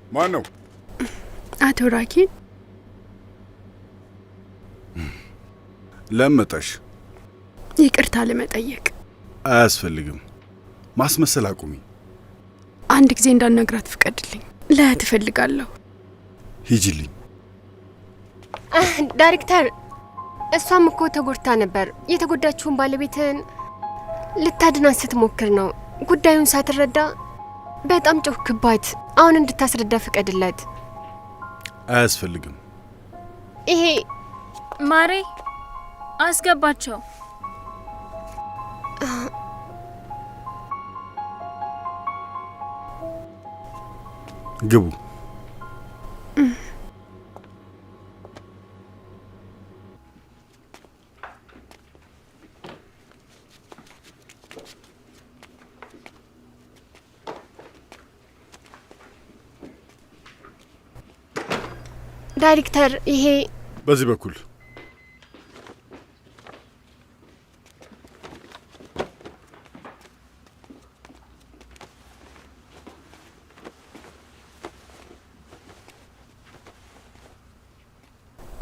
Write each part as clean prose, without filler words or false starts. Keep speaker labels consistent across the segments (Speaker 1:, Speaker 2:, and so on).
Speaker 1: ማን ነው?
Speaker 2: አቶ ራኪን።
Speaker 1: ለመጣሽ?
Speaker 2: ይቅርታ ለመጠየቅ።
Speaker 1: አያስፈልግም። ማስመሰል አቁሚ።
Speaker 2: አንድ ጊዜ እንዳናግራት ፍቀድልኝ። ላያት እፈልጋለሁ።
Speaker 1: ሂጂልኝ።
Speaker 3: ዳይሬክተር፣ እሷም እኮ ተጎድታ ነበር። የተጎዳችውን ባለቤትን ልታድናት ስትሞክር ነው ጉዳዩን ሳትረዳ በጣም ጮህክባት። አሁን እንድታስረዳ ፍቀድለት።
Speaker 1: አያስፈልግም።
Speaker 3: ይሄ
Speaker 4: ማሬ አስገባቸው።
Speaker 1: ግቡ።
Speaker 3: ዳይሬክተር፣ ይሄ
Speaker 1: በዚህ በኩል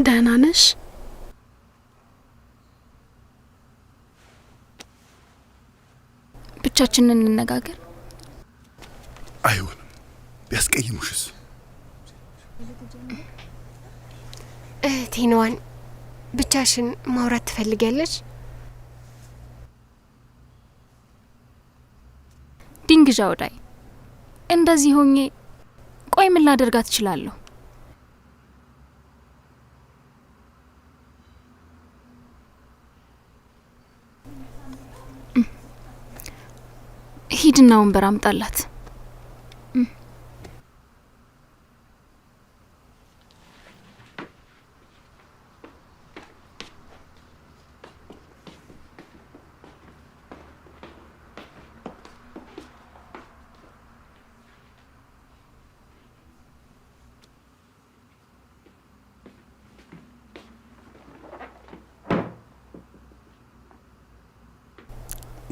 Speaker 2: ደህና ነሽ?
Speaker 4: ብቻችንን እንነጋገር።
Speaker 1: አይሆንም። ቢያስቀይሙሽስ?
Speaker 3: እህቴንዋን ብቻሽን ማውራት ትፈልጊያለሽ?
Speaker 4: ድንግዣ ወዳይ እንደዚህ ሆኜ ቆይ ምን ላደርጋት እችላለሁ? ሂድና ወንበር አምጣላት።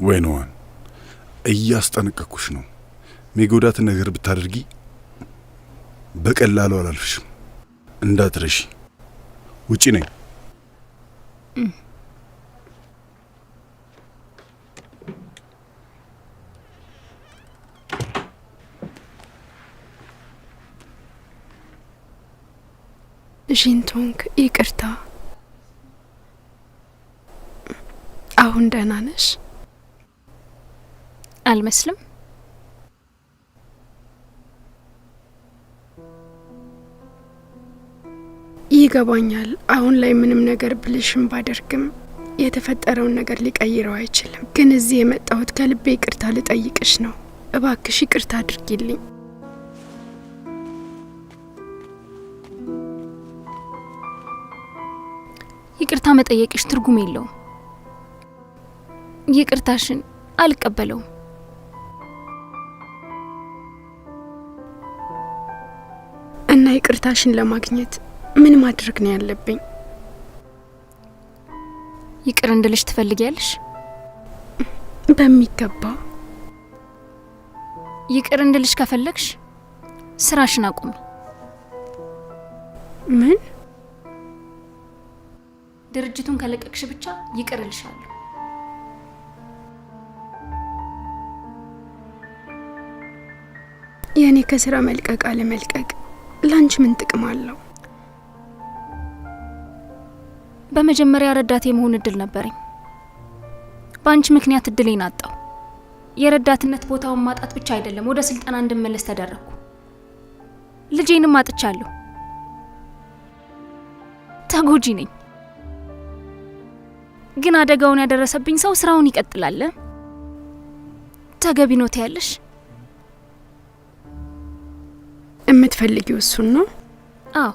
Speaker 1: ወይንዋን እያስጠነቀኩሽ ነው። ሚጎዳትን ነገር ብታደርጊ በቀላሉ አላልፍሽም። እንዳትረሺ። ውጪ ነኝ።
Speaker 2: ጂንቶንግ፣ ይቅርታ። አሁን ደህና ነሽ?
Speaker 4: አልመስልም።
Speaker 2: ይገባኛል። አሁን ላይ ምንም ነገር ብልሽም ባደርግም የተፈጠረውን ነገር ሊቀይረው አይችልም። ግን እዚህ የመጣሁት ከልቤ ይቅርታ ልጠይቅሽ ነው። እባክሽ ይቅርታ አድርጊልኝ።
Speaker 4: ይቅርታ መጠየቅሽ ትርጉም የለውም። ይቅርታሽን አልቀበለውም።
Speaker 2: እና ይቅርታሽን ለማግኘት ምን ማድረግ ነው ያለብኝ?
Speaker 4: ይቅር እንድልሽ ትፈልጊያለሽ?
Speaker 2: በሚገባ።
Speaker 4: ይቅር እንድልሽ ከፈለግሽ ስራሽን አቁሚ።
Speaker 2: ምን?
Speaker 4: ድርጅቱን ከለቀቅሽ ብቻ ይቅር እልሻለሁ።
Speaker 2: የኔ ከስራ መልቀቅ አለመልቀቅ ላንቺ ምን ጥቅም አለው?
Speaker 4: በመጀመሪያ ረዳት የመሆን እድል ነበረኝ። በአንቺ ምክንያት እድሌን አጣው። የረዳትነት ቦታውን ማጣት ብቻ አይደለም፣ ወደ ስልጠና እንድመለስ ተደረግኩ። ልጄንም አጥቻለሁ። ተጎጂ ነኝ። ግን አደጋውን ያደረሰብኝ ሰው ስራውን ይቀጥላል። ተገቢ ነው ትያለሽ?
Speaker 2: የምትፈልጊው እሱን ነው?
Speaker 4: አዎ።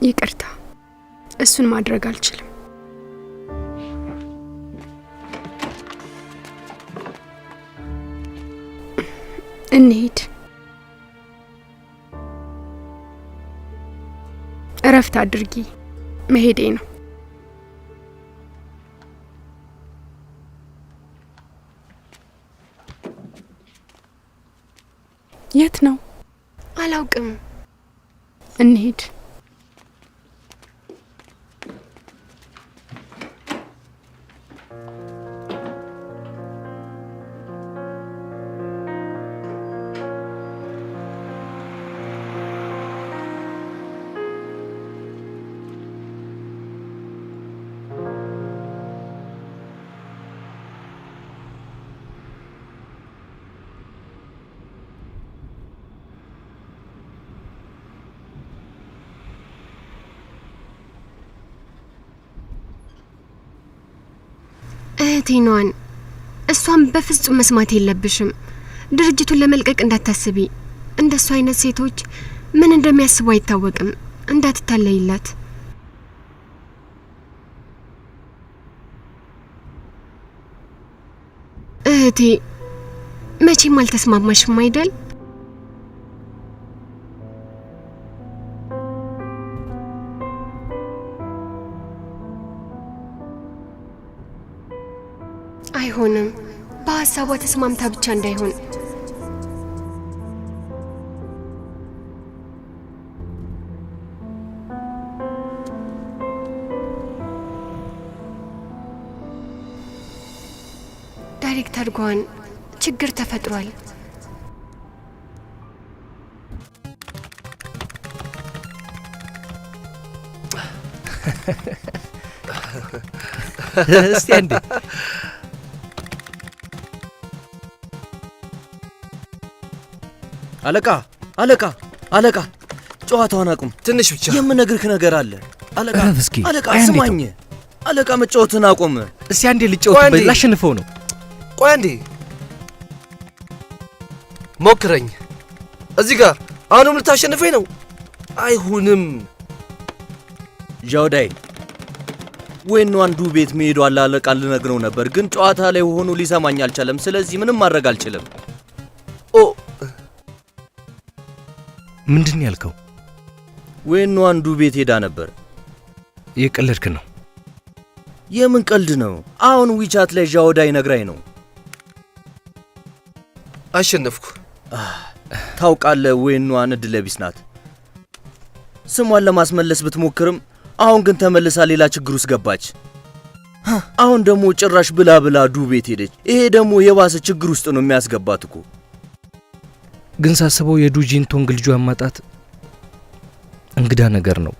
Speaker 2: ይቅርታ፣ እሱን ማድረግ አልችልም። እንሂድ። እረፍት አድርጊ። መሄዴ ነው። የት ነው?
Speaker 3: አላውቅም።
Speaker 2: እንሂድ።
Speaker 3: እህቴኗን እሷን በፍጹም መስማት የለብሽም። ድርጅቱን ለመልቀቅ እንዳታስቢ። እንደሱ አይነት ሴቶች ምን እንደሚያስቡ አይታወቅም። እንዳትታለይላት። እህቴ መቼም አልተስማማሽም አይደል? አይሆንም። በሀሳቧ ተስማምታ ብቻ እንዳይሆን። ዳይሬክተር ጓን ችግር ተፈጥሯል።
Speaker 5: እስቲ አንዴ አለቃ አለቃ አለቃ ጨዋታውን አቁም።
Speaker 6: ትንሽ ብቻ
Speaker 5: የምነግርህ ነገር አለ። አለቃ
Speaker 6: እስኪ
Speaker 5: አለቃ ስማኝ። አለቃ መጫወትን አቁም።
Speaker 6: እስቲ አንዴ ልጫወት። ላሸንፈው ነው።
Speaker 7: ቆይ አንዴ ሞክረኝ። እዚህ ጋር አሁንም ልታሸንፈኝ ነው? አይሁንም።
Speaker 5: ዣውዳይ ወይኑ አንዱ ቤት መሄዱ አለቃ ልነግረው ነበር፣ ግን ጨዋታ ላይ ሆኖ ሊሰማኝ አልቻለም። ስለዚህ ምንም ማድረግ አልችልም።
Speaker 7: ኦ
Speaker 6: ምንድን ያልከው?
Speaker 5: ወይኑ አንዱ ቤት ሄዳ ነበር።
Speaker 6: የቀለድክ ነው?
Speaker 5: የምን ቀልድ ነው? አሁን ዊቻት ላይ ዣውዳይ ነግራኝ ነው።
Speaker 7: አሸነፍኩ።
Speaker 5: ታውቃለህ፣ ወይኗን እድለ ቢስ ናት። ስሟን ለማስመለስ ብትሞክርም አሁን ግን ተመልሳ ሌላ ችግር ውስጥ ገባች። አሁን ደግሞ ጭራሽ ብላ ብላ ዱ ቤት ሄደች። ይሄ ደግሞ የባሰ ችግር ውስጥ ነው የሚያስገባት እኮ።
Speaker 6: ግን ሳስበው የዱ ጂንቶንግ ልጇን ማጣት እንግዳ ነገር ነው።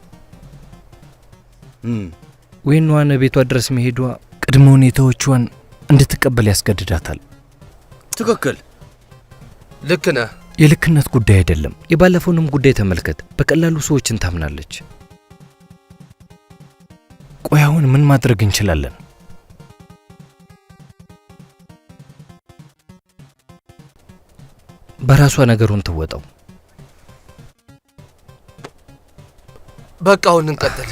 Speaker 6: ወይኗን ቤቷ ድረስ መሄዷ ቅድመ ሁኔታዎቿን እንድትቀበል ያስገድዳታል።
Speaker 5: ትክክል፣
Speaker 7: ልክ ነህ።
Speaker 6: የልክነት ጉዳይ አይደለም። የባለፈውንም ጉዳይ ተመልከት። በቀላሉ ሰዎችን ታምናለች። ቆይ አሁን ምን ማድረግ እንችላለን? በራሷ ነገሩን ትወጣው።
Speaker 7: በቃ አሁን እንቀጥል።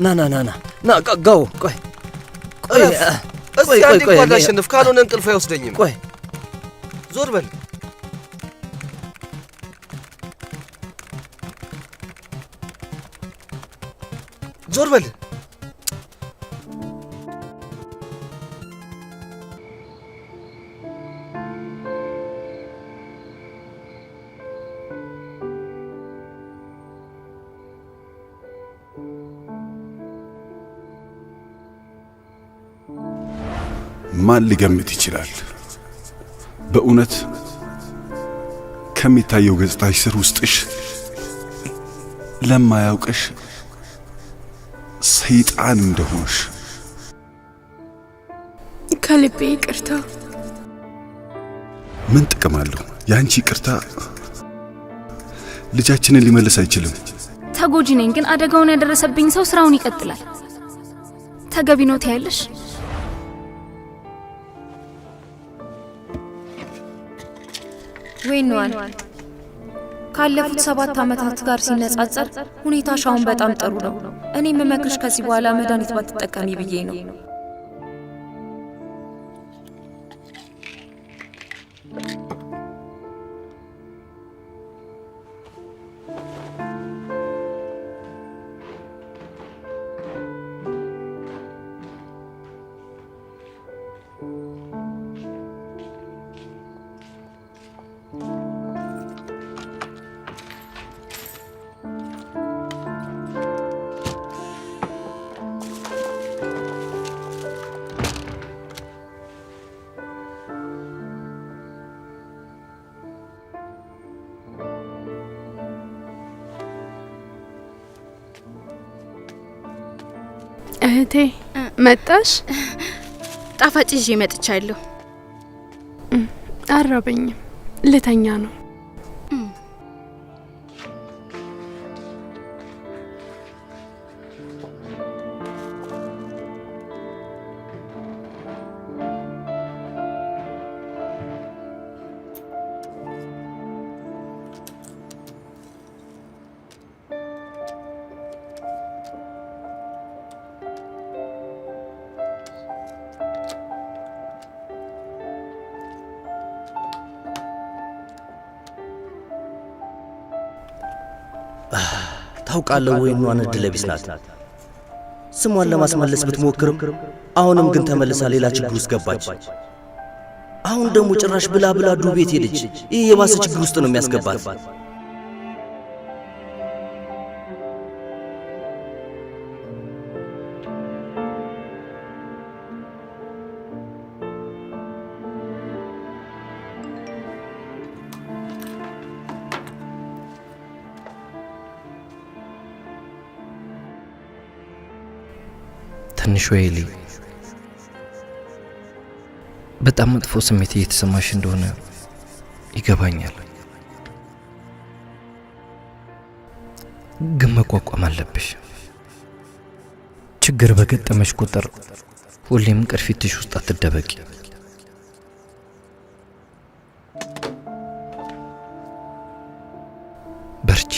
Speaker 5: ና ና ና ና ና ጋው ቆይ ቆይ
Speaker 7: እስቲ አንዴ እንኳን ላሸንፍ፣ ካልሆነ እንቅልፍ አይወስደኝም።
Speaker 5: ቆይ
Speaker 7: ዞር በል። ዞር በል።
Speaker 1: ማን ሊገምት ይችላል? በእውነት ከሚታየው ገጽታሽ ስር ውስጥሽ ለማያውቅሽ ሰይጣን እንደሆንሽ።
Speaker 2: ከልቤ ይቅርታ።
Speaker 1: ምን ጥቅም አለው? ያንቺ ይቅርታ ልጃችንን ሊመልስ አይችልም።
Speaker 4: ተጎጂ ነኝ፣ ግን አደጋውን ያደረሰብኝ ሰው ስራውን ይቀጥላል። ተገቢ ነው ታያለሽ።
Speaker 8: ወይኗን ካለፉት 7 ዓመታት ጋር ሲነጻጸር ሁኔታሽ አሁን በጣም ጥሩ ነው። እኔ የምመክርሽ ከዚህ በኋላ መድኃኒት ባትጠቀሚ ብዬ ነው።
Speaker 2: እህቴ መጣሽ?
Speaker 9: ጣፋጭ ይዤ መጥቻለሁ።
Speaker 2: አራበኝም፣ ልተኛ ነው።
Speaker 5: ታውቃለህ ወይ ኗን እድለ ቢስ ናት። ስሟን ለማስመለስ ብትሞክርም አሁንም ግን ተመልሳ ሌላ ችግር ውስጥ ገባች። አሁን ደግሞ ጭራሽ ብላ ዱቤት ሄደች። ይህ የባሰ ችግር ውስጥ ነው የሚያስገባት።
Speaker 6: ትንሿ ኤሊ በጣም መጥፎ ስሜት እየተሰማሽ እንደሆነ ይገባኛል፣ ግን መቋቋም አለብሽ። ችግር በገጠመሽ ቁጥር ሁሌም ቅርፊትሽ ውስጥ አትደበቂ። በርቺ።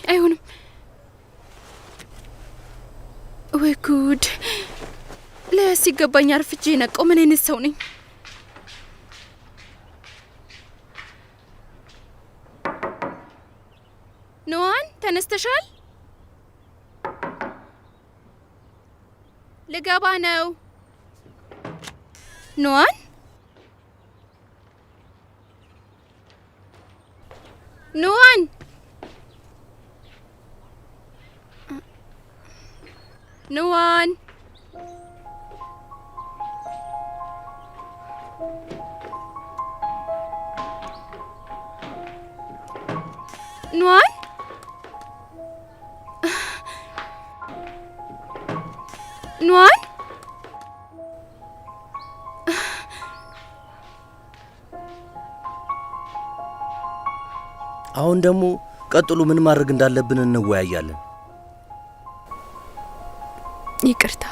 Speaker 9: አይሆንም። ወይ ጉድ! ለያስ ይገባኝ አርፍጄ ነቀው። ምን አይነት ሰው ነኝ? ኖዋን ተነስተሻል? ልገባ ነው። ኖዋን ኖዋን ኖዋን ኖዋን ኖዋን
Speaker 5: አሁን ደግሞ ቀጥሎ ምን ማድረግ እንዳለብን እንወያያለን።
Speaker 2: ይቅርታ።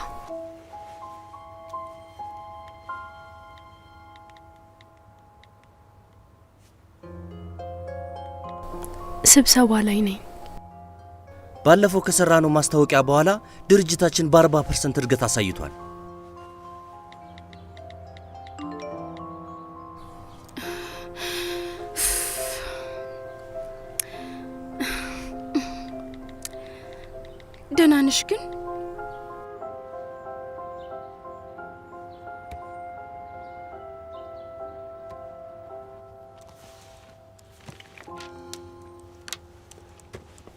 Speaker 2: ስብሰባ ላይ ነኝ።
Speaker 5: ባለፈው ከሰራነው ማስታወቂያ በኋላ ድርጅታችን በ40% እድገት አሳይቷል።
Speaker 9: ደህና ነሽ ግን?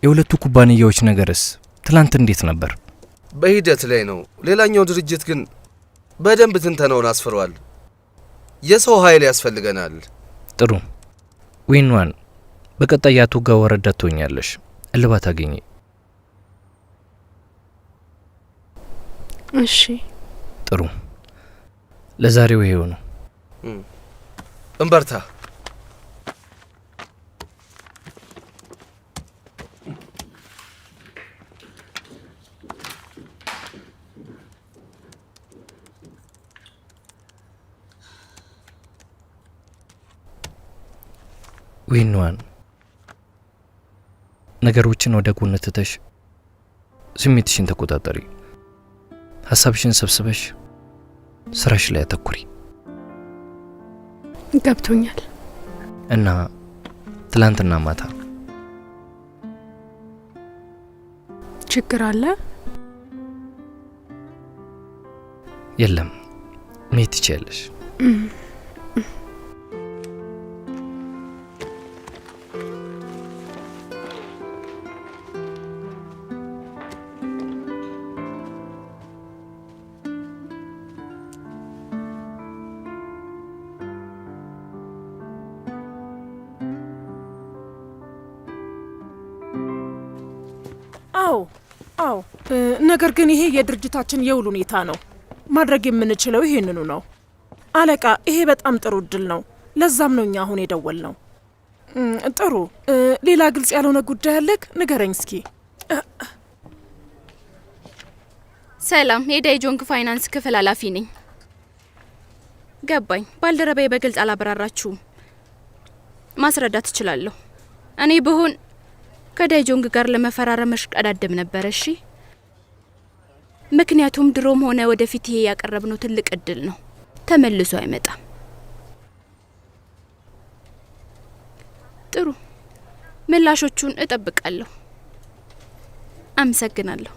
Speaker 6: የሁለቱ ኩባንያዎች ነገርስ ትላንት እንዴት ነበር?
Speaker 7: በሂደት ላይ ነው። ሌላኛው ድርጅት ግን በደንብ ትንተናውን አስፍሯል። የሰው ኃይል ያስፈልገናል።
Speaker 6: ጥሩ ዊንዋን፣ በቀጣይ አቶ ጋር ወረዳት ትሆኛለሽ። እልባት አገኘ።
Speaker 2: እሺ
Speaker 6: ጥሩ። ለዛሬው ይሄው ነው።
Speaker 7: እንበርታ።
Speaker 6: ዊንዋን፣ ነገሮችን ወደ ጎን ትተሽ ስሜትሽን ተቆጣጠሪ። ሀሳብሽን ሰብስበሽ ስራሽ ላይ አተኩሪ።
Speaker 2: ገብቶኛል።
Speaker 6: እና ትላንትና ማታ
Speaker 10: ችግር አለ?
Speaker 6: የለም፣ መሄድ ትችያለሽ።
Speaker 10: አዎ፣ ነገር ግን ይሄ የድርጅታችን የውል ሁኔታ ነው። ማድረግ የምንችለው ይሄንኑ ነው። አለቃ፣ ይሄ በጣም ጥሩ እድል ነው። ለዛም ነው እኛ አሁን የደወል ነው። ጥሩ። ሌላ ግልጽ ያልሆነ ጉዳይ አለክ? ንገረኝ እስኪ።
Speaker 9: ሰላም፣ የዳይጆንግ ፋይናንስ ክፍል ኃላፊ ነኝ። ገባኝ። ባልደረባዬ በግልጽ አላበራራችሁም። ማስረዳት እችላለሁ። እኔ ብሆን ከዳይጆንግ ጋር ለመፈራረም እሽቀዳደም ነበር። እሺ፣ ምክንያቱም ድሮም ሆነ ወደፊት ይሄ ያቀረብነው ትልቅ እድል ነው። ተመልሶ አይመጣም። ጥሩ፣ ምላሾቹን እጠብቃለሁ። አመሰግናለሁ።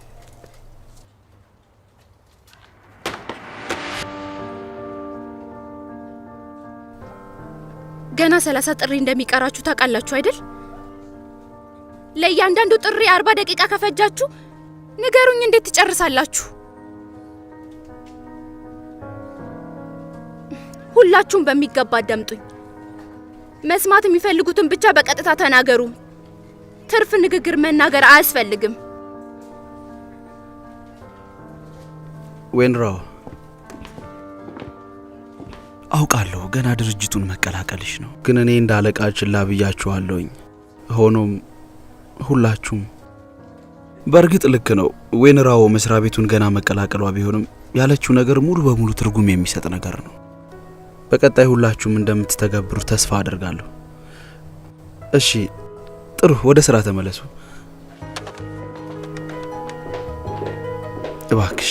Speaker 9: ገና 30 ጥሪ እንደሚቀራችሁ ታውቃላችሁ አይደል? ለእያንዳንዱ ጥሪ 40 ደቂቃ ከፈጃችሁ ንገሩኝ፣ እንዴት ትጨርሳላችሁ? ሁላችሁም በሚገባ አዳምጡኝ። መስማት የሚፈልጉትን ብቻ በቀጥታ ተናገሩ። ትርፍ ንግግር መናገር አያስፈልግም።
Speaker 11: ዌንራው፣ አውቃለሁ ገና ድርጅቱን መቀላቀልሽ ነው፣ ግን እኔ እንደ አለቃ ችላ ብያችኋለሁኝ። ሆኖም ሁላችሁም በእርግጥ ልክ ነው። ዌንራው መስሪያ ቤቱን ገና መቀላቀሏ ቢሆንም ያለችው ነገር ሙሉ በሙሉ ትርጉም የሚሰጥ ነገር ነው። በቀጣይ ሁላችሁም እንደምትተገብሩ ተስፋ አደርጋለሁ። እሺ፣ ጥሩ፣ ወደ ስራ ተመለሱ እባክሽ።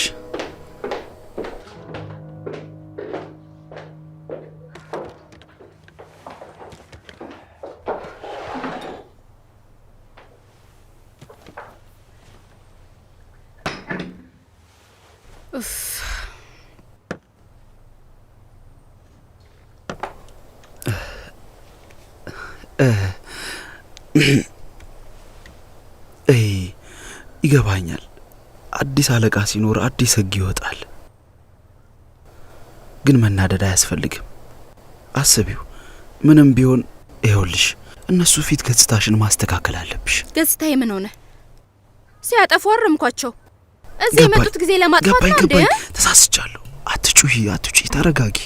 Speaker 11: ይገባኛል። አዲስ አለቃ ሲኖር አዲስ ህግ ይወጣል። ግን መናደድ አያስፈልግም። አስቢው፣ ምንም ቢሆን ይኸውልሽ፣ እነሱ ፊት ገጽታሽን ማስተካከል አለብሽ።
Speaker 9: ገጽታዬ ምን ሆነ? ሲያጠፉ አረምኳቸው። እዚህ የመጡት ጊዜ ለማጥፋት ነው እንዴ?
Speaker 11: ተሳስቻለሁ። አትጩሂ፣ ተረጋጊ።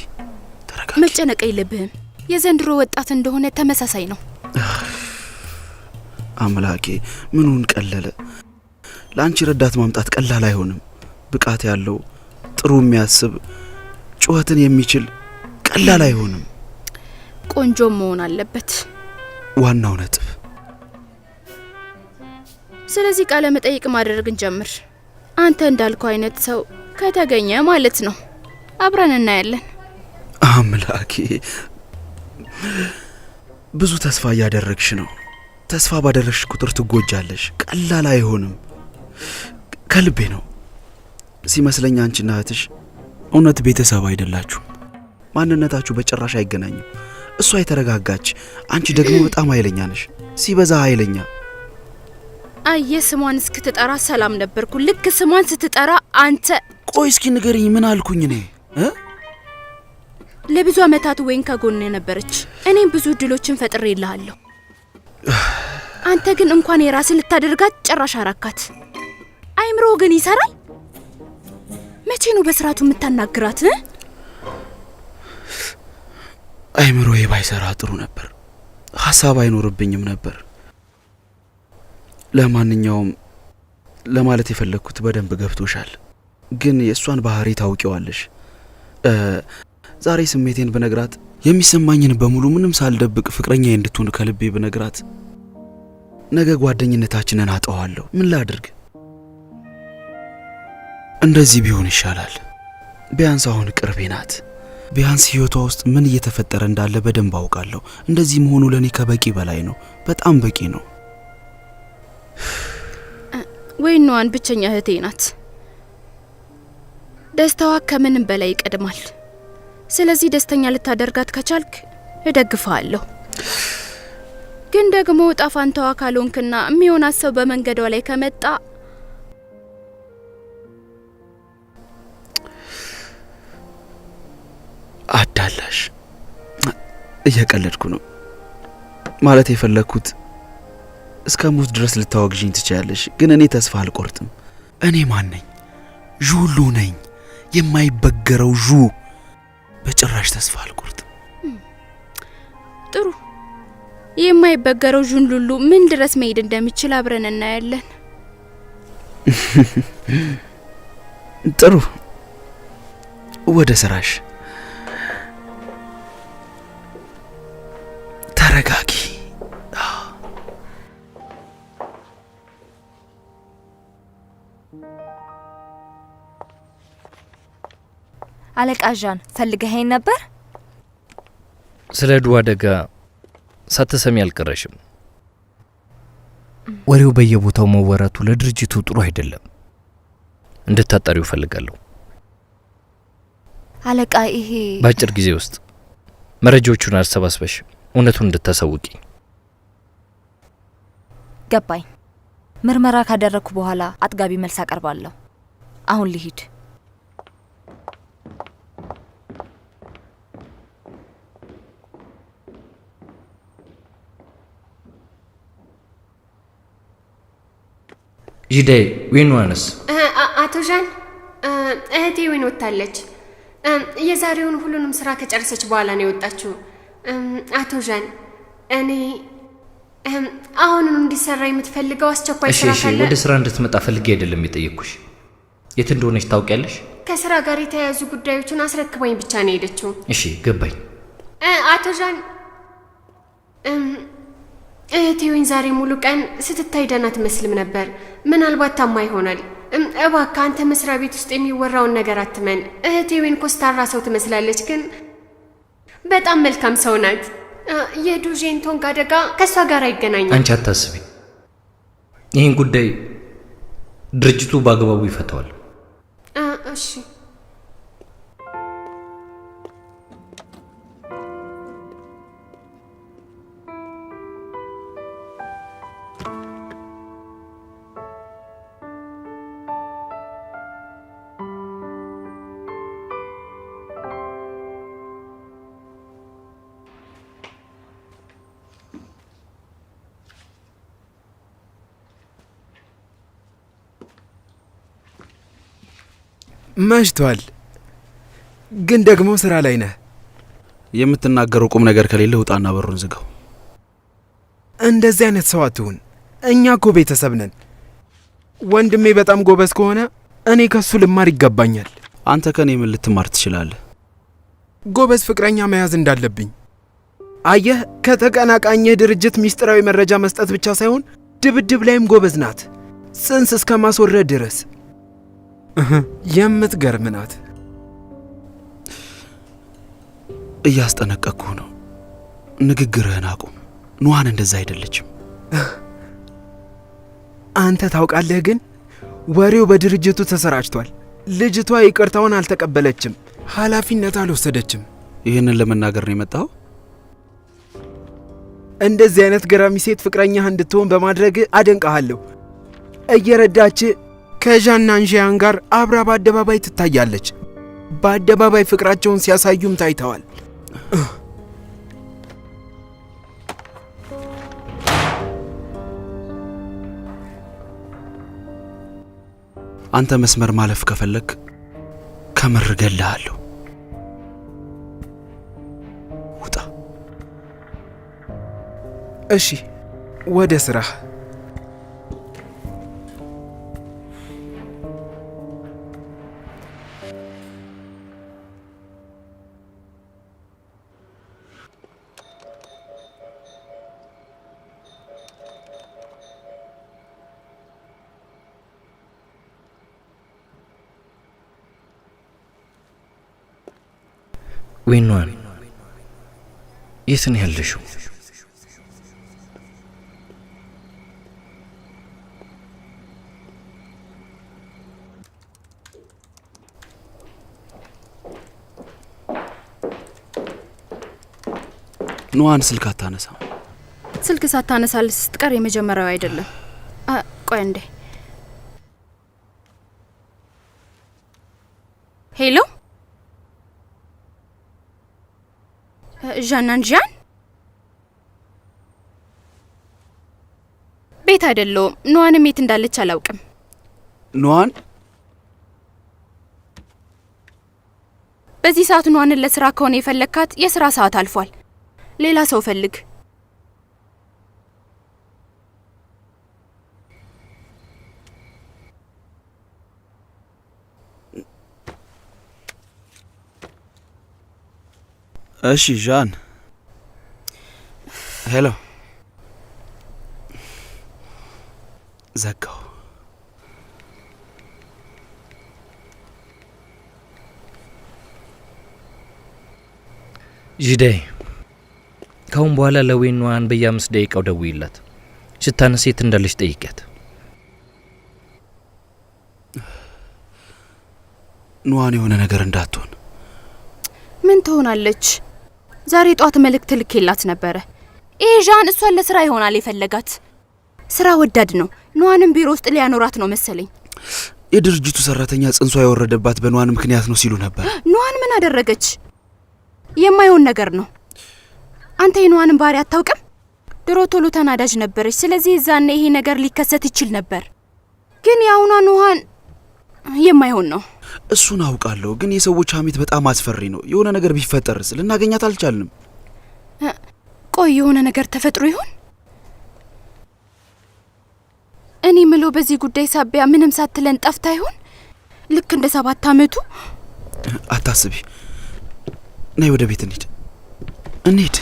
Speaker 9: መጨነቅ የለብህም። የዘንድሮ ወጣት እንደሆነ ተመሳሳይ ነው።
Speaker 11: አምላኬ፣ ምኑን ቀለለ? ለአንቺ ረዳት ማምጣት ቀላል አይሆንም። ብቃት ያለው ጥሩ የሚያስብ ጩኸትን የሚችል ቀላል አይሆንም።
Speaker 9: ቆንጆ መሆን አለበት
Speaker 11: ዋናው ነጥብ።
Speaker 9: ስለዚህ ቃለ መጠይቅ ማድረግን ጀምር። አንተ እንዳልከው አይነት ሰው ከተገኘ ማለት ነው። አብረን እናያለን።
Speaker 11: አምላኬ፣ ብዙ ተስፋ እያደረግሽ ነው። ተስፋ ባደረግሽ ቁጥር ትጎጃለሽ። ቀላል አይሆንም። ከልቤ ነው። ሲመስለኝ አንቺና እህትሽ እውነት ቤተሰብ አይደላችሁም። ማንነታችሁ በጭራሽ አይገናኝም። እሷ የተረጋጋች፣ አንቺ ደግሞ በጣም ኃይለኛ ነሽ። ሲበዛ ኃይለኛ።
Speaker 9: አየ፣ ስሟን እስክትጠራ ሰላም ነበርኩ። ልክ ስሟን ስትጠራ አንተ።
Speaker 11: ቆይ እስኪ ንገሪኝ፣ ምን አልኩኝ እኔ?
Speaker 9: ለብዙ አመታት ወይን ከጎን ነበረች። እኔም ብዙ እድሎችን ፈጥሬልሃለሁ። አንተ ግን እንኳን የራስህ ልታደርጋት ጭራሽ አራካት። አይምሮ ግን ይሰራል። መቼ ነው በስርዓቱ የምታናግራት?
Speaker 11: አይምሮዬ ባይሰራ ጥሩ ነበር። ሀሳብ አይኖርብኝም ነበር። ለማንኛውም ለማለት የፈለግኩት በደንብ ገብቶሻል። ግን የእሷን ባህሪ ታውቂዋለሽ። ዛሬ ስሜቴን ብነግራት፣ የሚሰማኝን በሙሉ ምንም ሳልደብቅ ፍቅረኛዬ እንድትሆን ከልቤ ብነግራት፣ ነገ ጓደኝነታችንን አጠዋለሁ። ምን ላድርግ? እንደዚህ ቢሆን ይሻላል። ቢያንስ አሁን ቅርቤ ናት። ቢያንስ ህይወቷ ውስጥ ምን እየተፈጠረ እንዳለ በደንብ አውቃለሁ። እንደዚህ መሆኑ ለኔ ከበቂ በላይ ነው። በጣም በቂ ነው።
Speaker 9: ወይኗን ብቸኛ እህቴ ናት። ደስታዋ ከምንም በላይ ይቀድማል። ስለዚህ ደስተኛ ልታደርጋት ከቻልክ እደግፍሃለሁ። ግን ደግሞ ጣፋንታዋ ካልሆንክና የሚሆናት ሰው በመንገዷ ላይ ከመጣ
Speaker 11: አዳላሽ። እየቀለድኩ ነው። ማለት የፈለግኩት እስከ ሞት ድረስ ልታወግዥኝ ትችያለሽ፣ ግን እኔ ተስፋ አልቆርጥም። እኔ ማን ነኝ? ዡሉ ነኝ፣ የማይበገረው ዡ። በጭራሽ ተስፋ አልቆርጥም።
Speaker 9: ጥሩ። የማይበገረው ዡንሉሉ ምን ድረስ መሄድ እንደሚችል አብረን እናያለን።
Speaker 11: ጥሩ። ወደ ስራሽ። ተረጋጊ።
Speaker 8: አለቃ ዣን ፈልገኸኝ ነበር?
Speaker 6: ስለ ዱ አደጋ ሳትሰሚ አልቀረሽም። ወሬው በየቦታው መወራቱ ለድርጅቱ ጥሩ አይደለም። እንድታጣሪው ፈልጋለሁ።
Speaker 8: አለቃ ይሄ
Speaker 6: በአጭር ጊዜ ውስጥ መረጃዎቹን አሰባስበሽ እውነቱን እንድታሳውቂ።
Speaker 8: ገባኝ። ምርመራ ካደረኩ በኋላ አጥጋቢ መልስ አቀርባለሁ። አሁን ልሂድ።
Speaker 6: ጂዳይ ዊንዋንስ?
Speaker 3: አቶ ዣን እህቴ ዊን ወጥታለች። የዛሬውን ሁሉንም ስራ ከጨረሰች በኋላ ነው የወጣችው። አቶ ዣን እኔ አሁንም እንዲሰራ የምትፈልገው አስቸኳይ ስራ ካለ
Speaker 6: ወደ ስራ እንድትመጣ ፈልጌ አይደለም የጠየቅኩሽ። የት እንደሆነች ታውቂያለሽ?
Speaker 3: ከስራ ጋር የተያያዙ ጉዳዮችን አስረክባኝ ብቻ ነው የሄደችው።
Speaker 6: እሺ ገባኝ።
Speaker 3: አቶ ዣን እህቴ ዊን ዛሬ ሙሉ ቀን ስትታይ ደህና አትመስልም ነበር። ምናልባት ታማ ይሆናል። እባክህ አንተ መስሪያ ቤት ውስጥ የሚወራውን ነገር አትመን። እህቴ ዊን ኮስታራ ሰው ትመስላለች፣ ግን በጣም መልካም ሰው ናት። የዱዤንቶንግ አደጋ ከእሷ ጋር አይገናኝም።
Speaker 6: አንቺ አታስቢ። ይህን ጉዳይ ድርጅቱ በአግባቡ ይፈታዋል።
Speaker 3: እሺ
Speaker 12: መሽቷል፣ ግን ደግሞ ስራ ላይ ነህ።
Speaker 11: የምትናገረው ቁም ነገር ከሌለ ውጣና በሩን ዝጋው።
Speaker 12: እንደዚህ አይነት ሰው አትሁን። እኛ እኮ ቤተሰብ ነን። ወንድሜ በጣም ጎበዝ ከሆነ እኔ ከሱ ልማር ይገባኛል።
Speaker 11: አንተ ከኔ ምን ልትማር ትችላለህ?
Speaker 12: ጎበዝ ፍቅረኛ መያዝ እንዳለብኝ። አየህ፣ ከተቀናቃኝህ ድርጅት ሚስጥራዊ መረጃ መስጠት ብቻ ሳይሆን ድብድብ ላይም ጎበዝ ናት፣ ጽንስ እስከ ማስወረድ ድረስ። የምትገርም ናት።
Speaker 11: እያስጠነቀቅኩህ ነው። ንግግርህን አቁም። ኑሃን እንደዛ አይደለችም።
Speaker 12: አንተ ታውቃለህ፣ ግን ወሬው በድርጅቱ ተሰራጭቷል። ልጅቷ ይቅርታውን አልተቀበለችም፣ ኃላፊነት አልወሰደችም።
Speaker 11: ይህንን ለመናገር ነው የመጣው?
Speaker 12: እንደዚህ አይነት ገራሚ ሴት ፍቅረኛህ እንድትሆን በማድረግ አደንቀሃለሁ። እየረዳች ከዣናንዣያን ጋር አብራ በአደባባይ ትታያለች። በአደባባይ ፍቅራቸውን ሲያሳዩም ታይተዋል።
Speaker 11: አንተ መስመር ማለፍ ከፈለክ ከምር እገልሃለሁ። ውጣ።
Speaker 12: እሺ፣ ወደ ስራህ።
Speaker 6: ዊንዋን የት ነው ያለሽው?
Speaker 11: ኑዋን ስልክ አታነሳም።
Speaker 9: ስልክ ሳታነሳልስ ስትቀር የመጀመሪያው አይደለም። ቆይ እንዴ። ሄሎ ዣናንዣን? ቤት አይደለሁም። ኑዋንም የት እንዳለች አላውቅም።
Speaker 11: ኑዋን?
Speaker 9: በዚህ ሰዓት ኑዋንን ለስራ ከሆነ የፈለግካት የስራ ሰዓት አልፏል። ሌላ ሰው ፈልግ።
Speaker 11: እሺ ዣን። ሄሎ። ዘጋው።
Speaker 6: ጂዳይ ካሁን በኋላ ለወይን ኑዋን በየ5 ደቂቃው ደውይላት። ስታነሳ የት እንዳለች ጠይቂያት።
Speaker 11: ኑዋን የሆነ ነገር እንዳትሆን።
Speaker 9: ምን ትሆናለች? ዛሬ ጧት መልእክት ልኬላት ነበረ። ይሄ ዣን እሷን ለስራ ይሆናል የፈለጋት። ስራ ወዳድ ነው። ኑዋንም ቢሮ ውስጥ ሊያኖራት ነው መሰለኝ።
Speaker 11: የድርጅቱ ሰራተኛ ጽንሷ የወረደባት በኑዋን ምክንያት ነው ሲሉ ነበር።
Speaker 9: ኑዋን ምን አደረገች? የማይሆን ነገር ነው። አንተ የኑዋንን ባህሪ አታውቅም? ድሮ ቶሎ ተናዳጅ ነበረች። ስለዚህ እዛኔ ይሄ ነገር ሊከሰት ይችል ነበር። ግን የአሁኗ ኑዋን የማይሆን ነው።
Speaker 11: እሱን አውቃለሁ፣ ግን የሰዎች ሀሜት በጣም አስፈሪ ነው። የሆነ ነገር ቢፈጠርስ? ልናገኛት አልቻልንም።
Speaker 9: ቆይ የሆነ ነገር ተፈጥሮ ይሆን? እኔ ምለው በዚህ ጉዳይ ሳቢያ ምንም ሳትለን ጠፍታ ይሆን? ልክ እንደ 7 ዓመቱ?
Speaker 11: አታስቢ። ነይ ወደ ቤት እንሂድ። እንሂድ።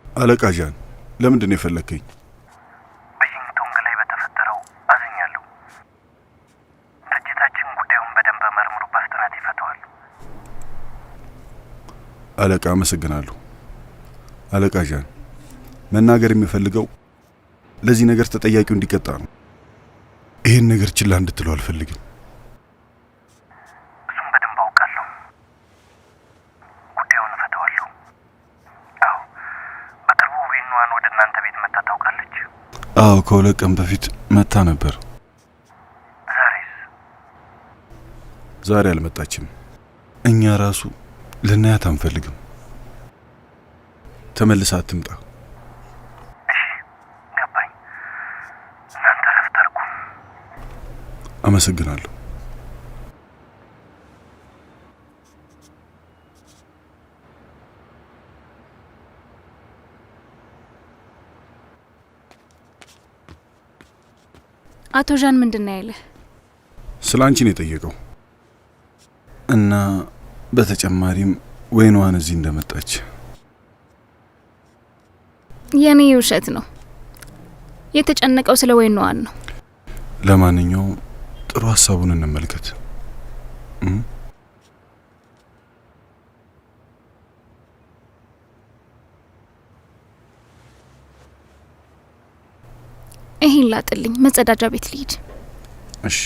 Speaker 1: አለቃ ዣን፣ ለምንድን ነው የፈለከኝ?
Speaker 13: በጂንቶንግ ላይ በተፈጠረው አዝኛለሁ። ድርጅታችን ጉዳዩን በደንብ መርምሮ በፍጥነት ይፈተዋል።
Speaker 1: አለቃ አመሰግናለሁ። አለቃ ዣን፣ መናገር የሚፈልገው ለዚህ ነገር ተጠያቂው እንዲቀጣ ነው። ይሄን ነገር ችላ እንድትለው አልፈልግም።
Speaker 13: እሱም በደንብ አውቃለሁ። ጉዳዩን እፈተዋለሁ። አዎ፣ በቅርቡ ወይን ኑዋን ወደ እናንተ ቤት መታ ታውቃለች?
Speaker 1: አዎ፣ ከ2 ቀን በፊት መታ ነበር።
Speaker 13: ዛሬስ?
Speaker 1: ዛሬ አልመጣችም። እኛ ራሱ ልናያት አንፈልግም። ተመልሳ አትምጣ። አመሰግናለሁ።
Speaker 4: አቶ ዣን ምንድን ነው ያለህ?
Speaker 1: ስለ አንቺ ነው የጠየቀው እና በተጨማሪም ወይን ኑዋን እዚህ እንደመጣች።
Speaker 4: የኔ ውሸት ነው። የተጨነቀው ስለ ወይን ኑዋን ነው።
Speaker 1: ለማንኛውም ጥሩ ሀሳቡን እንመልከት።
Speaker 4: ይሄን ላጥልኝ፣ መጸዳጃ ቤት ልሂድ።
Speaker 1: እሺ።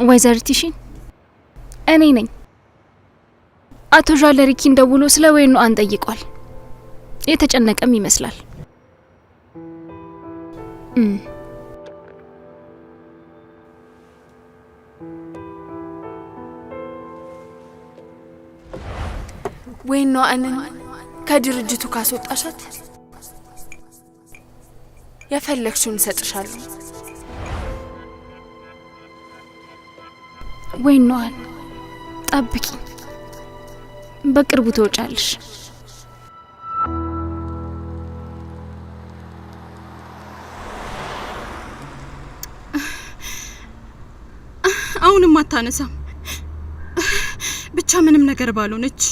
Speaker 4: ወይዘሪት ሺን፣ እኔ ነኝ። አቶ ዣን ለሪኪን ደውሎ ስለ ወይን ኑዋን ጠይቋል። የተጨነቀም ይመስላል።
Speaker 2: ወይን ኑዋንን ከድርጅቱ ካስወጣሻት የፈለግሽውን እሰጥሻለሁ።
Speaker 4: ወይን ኑዋን ጠብቂ፣ በቅርቡ ትወጫለሽ።
Speaker 9: አሁንም አታነሳም።
Speaker 14: ብቻ ምንም ነገር ባልሆነች።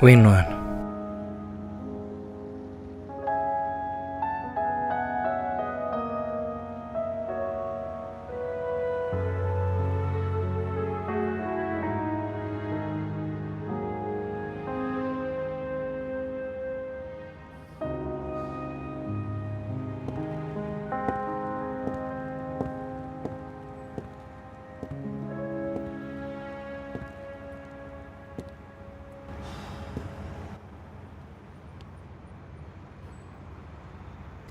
Speaker 6: ወይኗን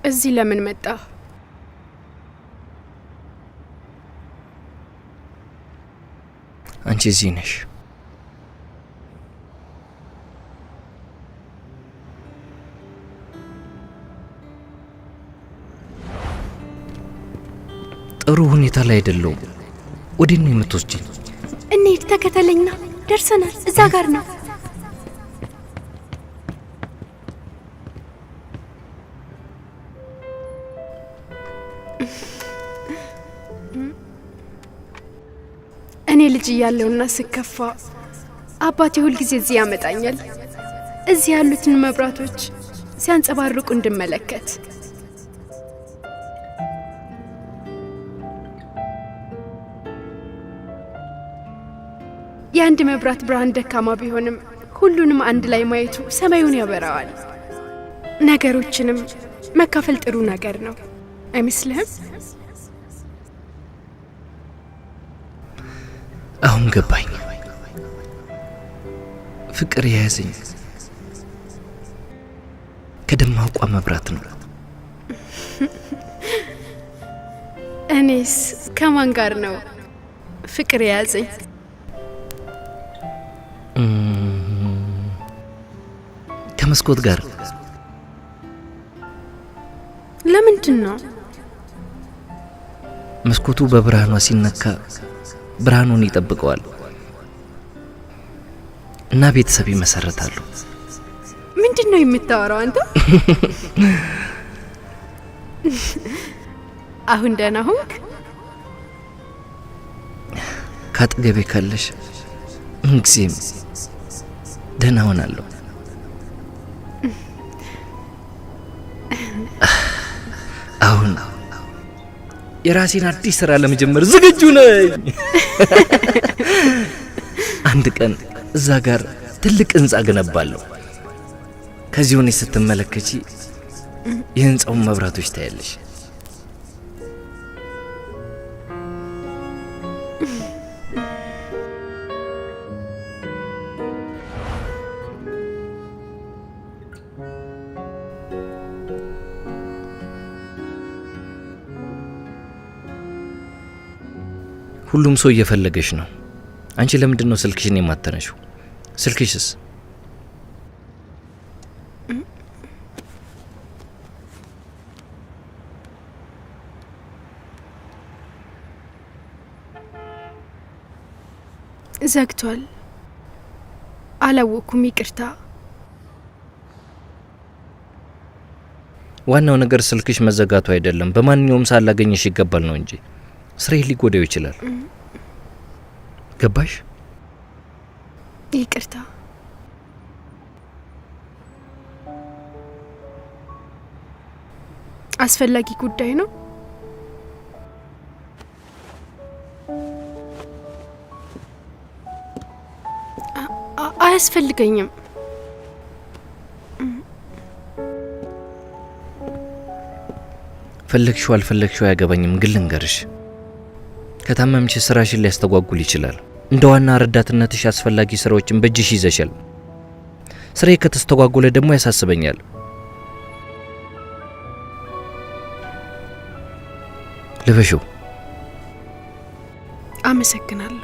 Speaker 2: እዚህ ለምን መጣ?
Speaker 6: አንቺ እዚህ ነሽ። ጥሩ ሁኔታ ላይ አይደለሁም። ወዴት ነው የምትወስጂኝ?
Speaker 2: እንሂድ፣ ተከተለኝና ደርሰናል። እዛ ጋር ነው። እኔ ልጅ እያለሁና ስከፋ አባቴ ሁልጊዜ እዚህ ያመጣኛል። እዚህ ያሉትን መብራቶች ሲያንጸባርቁ እንድመለከት። የአንድ መብራት ብርሃን ደካማ ቢሆንም ሁሉንም አንድ ላይ ማየቱ ሰማዩን ያበራዋል። ነገሮችንም መካፈል ጥሩ ነገር ነው አይመስልህም?
Speaker 6: አሁን ገባኝ። ፍቅር የያዘኝ ከደማቋ መብራት ነው።
Speaker 2: እኔስ ከማን ጋር ነው ፍቅር የያዘኝ?
Speaker 6: ከመስኮት ጋር።
Speaker 2: ለምንድን ነው?
Speaker 6: መስኮቱ በብርሃኗ ሲነካ ብርሃኑን ይጠብቀዋል እና ቤተሰብ ይመሰረታሉ።
Speaker 2: ምንድን ነው የምታወራው አንተ? አሁን ደህና ሆንክ?
Speaker 6: ካጠገቤ ካለሽ ምንጊዜም ደህና ሆናለሁ። አሁን የራሴን አዲስ ስራ ለመጀመር ዝግጁ ነኝ። አንድ ቀን እዛ ጋር ትልቅ ህንጻ ገነባለሁ። ከዚህ ሆነሽ ስትመለከቺ የህንጻውን መብራቶች ታያለሽ። ሁሉም ሰው እየፈለገሽ ነው። አንቺ ለምንድን ነው ስልክሽን የማተነሽው? ስልክሽስ?
Speaker 2: ዘግቷል። አላወኩም፣ ይቅርታ።
Speaker 6: ዋናው ነገር ስልክሽ መዘጋቱ አይደለም። በማንኛውም ሰዓት ላገኘሽ ይገባል ነው እንጂ ስራዬ ሊጎዳው ይችላል። ገባሽ?
Speaker 2: ይቅርታ። አስፈላጊ ጉዳይ ነው። አያስፈልገኝም።
Speaker 6: ፈለግሽው አልፈለግሽው አያገባኝም። ግን ልንገርሽ፣ ከታመምሽ ስራሽን ሊያስተጓጉል ይችላል። እንደ ዋና ረዳትነትሽ አስፈላጊ ስራዎችን በእጅሽ ይዘሻል። ስራዬ ከተስተጓጎለ ደግሞ ያሳስበኛል። ልበሽው።
Speaker 2: አመሰግናለሁ።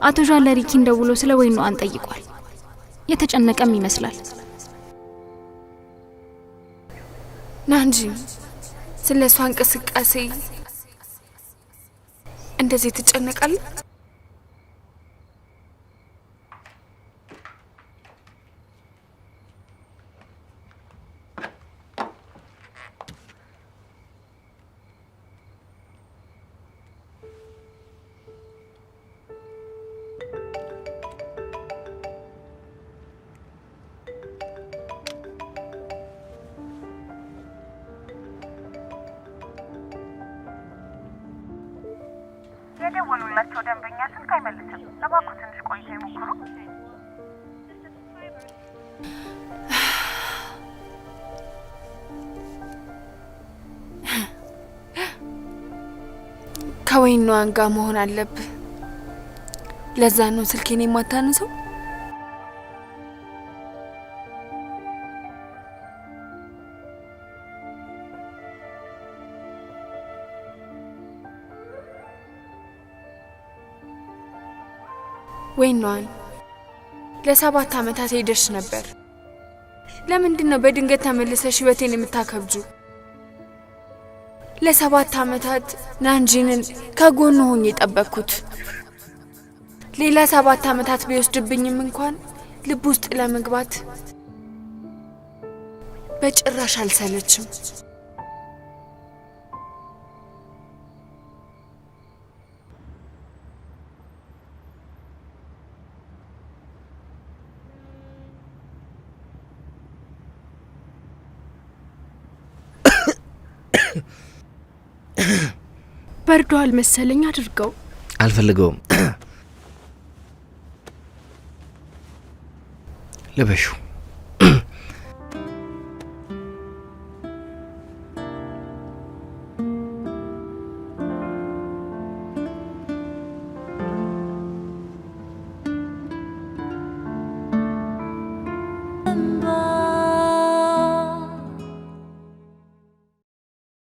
Speaker 4: አቶ ዣን ለሪኪን ደውሎ ስለ ወይኗን ጠይቋል። የተጨነቀም ይመስላል።
Speaker 9: ናንጂ ስለ እሷ እንቅስቃሴ እንደዚህ ትጨነቃለህ?
Speaker 13: የደወሉላቸው ደንበኛ ስልክ አይመልስም። እባክዎ ትንሽ ቆይተው ይሞክሩ።
Speaker 9: ከወይኗን ጋር መሆን አለብህ። ለዛ ነው ስልኬን የማታነሳው። ወይኗን ለ7 ዓመታት ሄደሽ ነበር። ለምንድን ነው በድንገት ተመልሰሽ ህይወቴን የምታከብጁ? ለ7 ዓመታት ናንጂንን ከጎኑ ሆኜ የጠበቅኩት። ሌላ 7 ዓመታት ቢወስድብኝም እንኳን ልብ ውስጥ ለመግባት በጭራሽ አልሰለችም።
Speaker 2: በርዷል መሰለኝ። አድርገው።
Speaker 6: አልፈልገውም። ልበሽው።